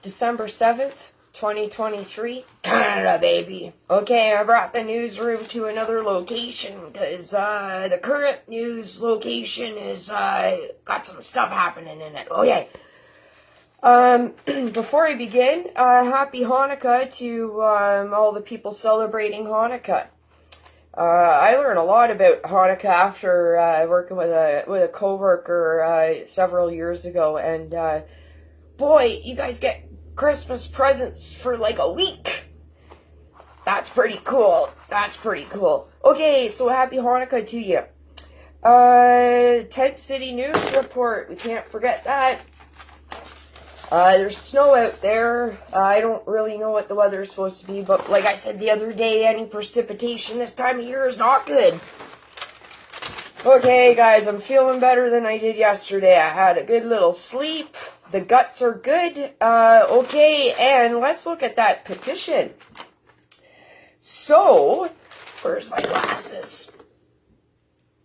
December 7th, 2023. Canada, baby. Okay, I brought the newsroom to another location because the current news location is got some stuff happening in it. Okay. Before I begin, happy Hanukkah to all the people celebrating Hanukkah. I learned a lot about Hanukkah after working with a coworker several years ago, and boy, you guys get Christmas presents for like a week. That's pretty cool. That's pretty cool. Okay, so happy Hanukkah to you. Tent City News Report. We can't forget that. There's snow out there. I don't really know what the weather is supposed to be, but like I said the other day, any precipitation this time of year is not good. Okay, guys, I'm feeling better than I did yesterday. I had a good little sleep. The guts are good. Okay, and let's look at that petition. So, where's my glasses?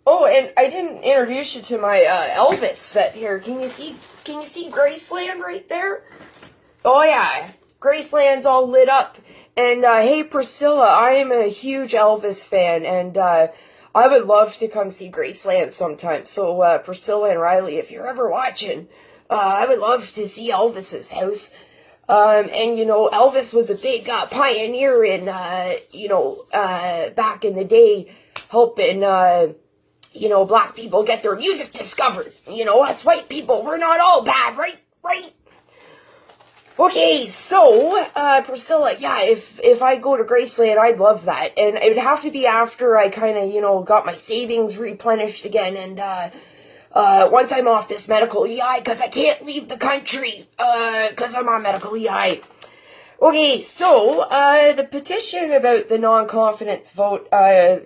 Oh, and I didn't introduce you to my Elvis set here. Can you see Graceland right there? Oh yeah, Graceland's all lit up. And hey Priscilla, I am a huge Elvis fan, and I would love to come see Graceland sometime. So Priscilla and Riley, if you're ever watching, I would love to see Elvis's house. And you know, Elvis was a big pioneer in back in the day, helping black people get their music discovered. You know, us white people, we're not all bad, right? Right? Okay, so, Priscilla, yeah, if I go to Graceland, I'd love that. And it would have to be after I kind of, got my savings replenished again, and, once I'm off this medical EI, because I can't leave the country, because I'm on medical EI. Okay, so, the petition about the non-confidence vote,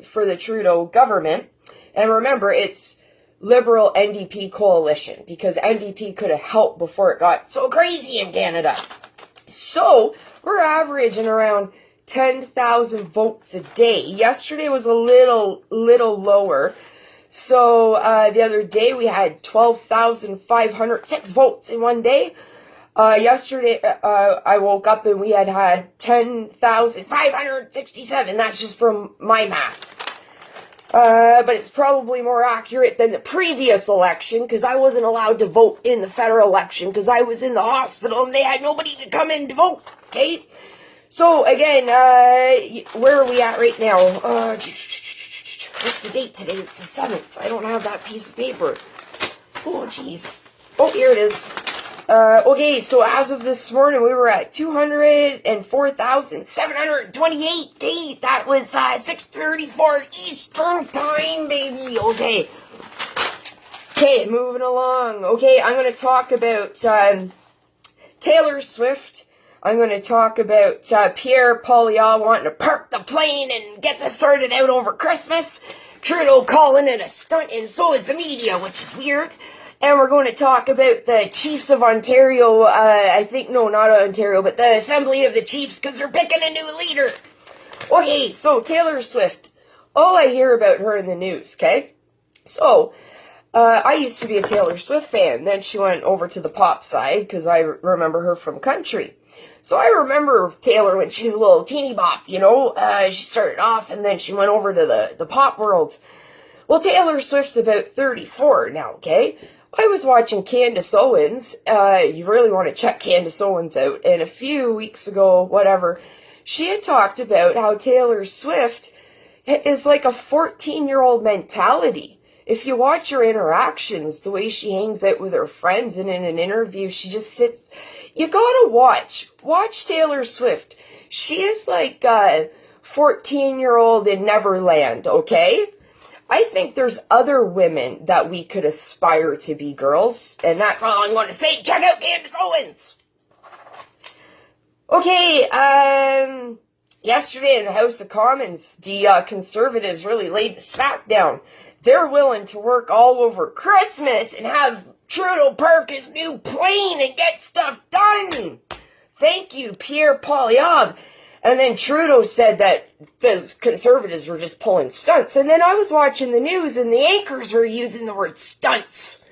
for the Trudeau government. And remember, it's Liberal NDP coalition, because NDP could have helped before it got so crazy in Canada. So, we're averaging around 10,000 votes a day. Yesterday was a little lower. So, the other day we had 12,506 votes in one day. Yesterday, I woke up and we had 10,567. That's just from my math. But it's probably more accurate than the previous election, because I wasn't allowed to vote in the federal election, because I was in the hospital and they had nobody to come in to vote, okay? So, again, where are we at right now? What's the date today? It's the 7th. I don't have that piece of paper. Oh, jeez. Oh, here it is. Okay, so as of this morning, we were at 204,728. Okay, that was 6:34 Eastern Time, baby. Okay. Okay, moving along. Okay, I'm going to talk about Taylor Swift. I'm going to talk about Pierre Poilievre wanting to park the plane and get this sorted out over Christmas. Trudeau calling it a stunt, and so is the media, which is weird. And we're going to talk about the Chiefs of Ontario, not Ontario, but the Assembly of the Chiefs, because they're picking a new leader. Okay, so Taylor Swift. All I hear about her in the news, okay? So, I used to be a Taylor Swift fan. Then she went over to the pop side, because I remember her from country. So I remember Taylor when she was a little teeny bop, she started off, and then she went over to the pop world. Well, Taylor Swift's about 34 now, okay? I was watching Candace Owens. You really want to check Candace Owens out. And a few weeks ago, she had talked about how Taylor Swift is like a 14-year-old mentality. If you watch her interactions, the way she hangs out with her friends, and in an interview, she just sits. You gotta watch Taylor Swift. She is like a 14-year-old in Neverland, okay? I think there's other women that we could aspire to be, girls. And that's all I'm going to say. Check out Candace Owens. Okay, yesterday in the House of Commons, the Conservatives really laid the smack down. They're willing to work all over Christmas and have Trudeau park his new plane and get stuff done. Thank you, Pierre Poilievre. And then Trudeau said that the Conservatives were just pulling stunts. And then I was watching the news and the anchors were using the word stunts.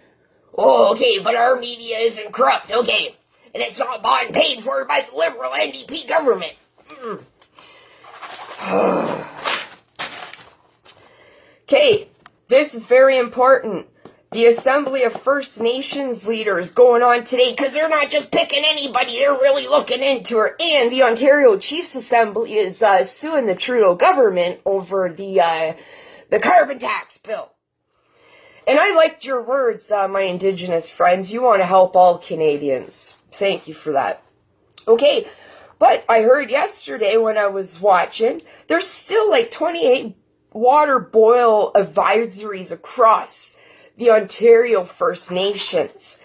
Oh, okay, but our media isn't corrupt. Okay. and it's not bought and paid for by the Liberal NDP government. Okay, this is very important. The Assembly of First Nations leaders going on today, because they're not just picking anybody, they're really looking into it. And the Ontario Chiefs Assembly is suing the Trudeau government over the carbon tax bill. And I liked your words, my Indigenous friends. You want to help all Canadians. Thank you for that. Okay, but I heard yesterday when I was watching, there's still like 28 water boil advisories across the Ontario First Nations.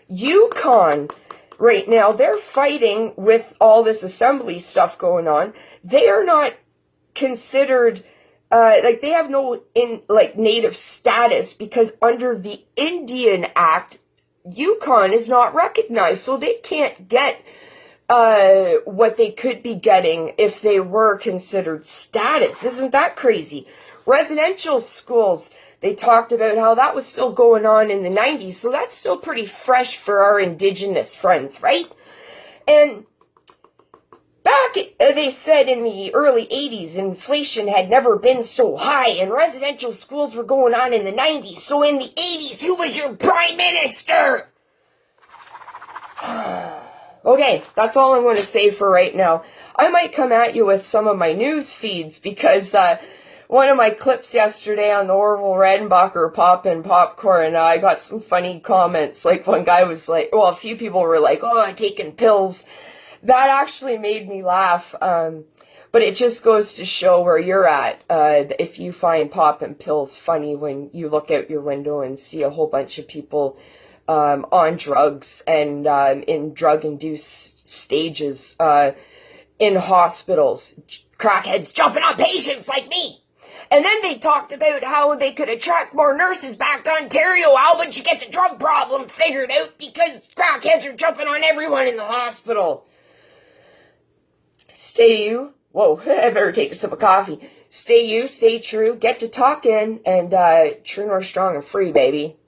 Yukon, right now, they're fighting with all this assembly stuff going on. They are not considered, they have no native status, because under the Indian Act, Yukon is not recognized, so they can't get what they could be getting if they were considered status. Isn't that crazy? Residential schools, they talked about how that was still going on in the 90s, so that's still pretty fresh for our Indigenous friends, right? And back, they said in the early 80s, inflation had never been so high, and residential schools were going on in the 90s. So in the 80s, who was your prime minister? Okay, that's all I'm going to say for right now. I might come at you with some of my news feeds, because one of my clips yesterday on the Orville Redenbacher Poppin' Popcorn, I got some funny comments. Like, one guy was like, well, a few people were like, oh, I'm taking pills. That actually made me laugh. But it just goes to show where you're at. If you find popping pills funny when you look out your window and see a whole bunch of people on drugs and in drug-induced stages in hospitals, crackheads jumping on patients like me. And then they talked about how they could attract more nurses back to Ontario. How would you get the drug problem figured out, because crackheads are jumping on everyone in the hospital? Stay you. Whoa, I better take a sip of coffee. Stay you, stay true, get to talking, and True North Strong and Free, baby.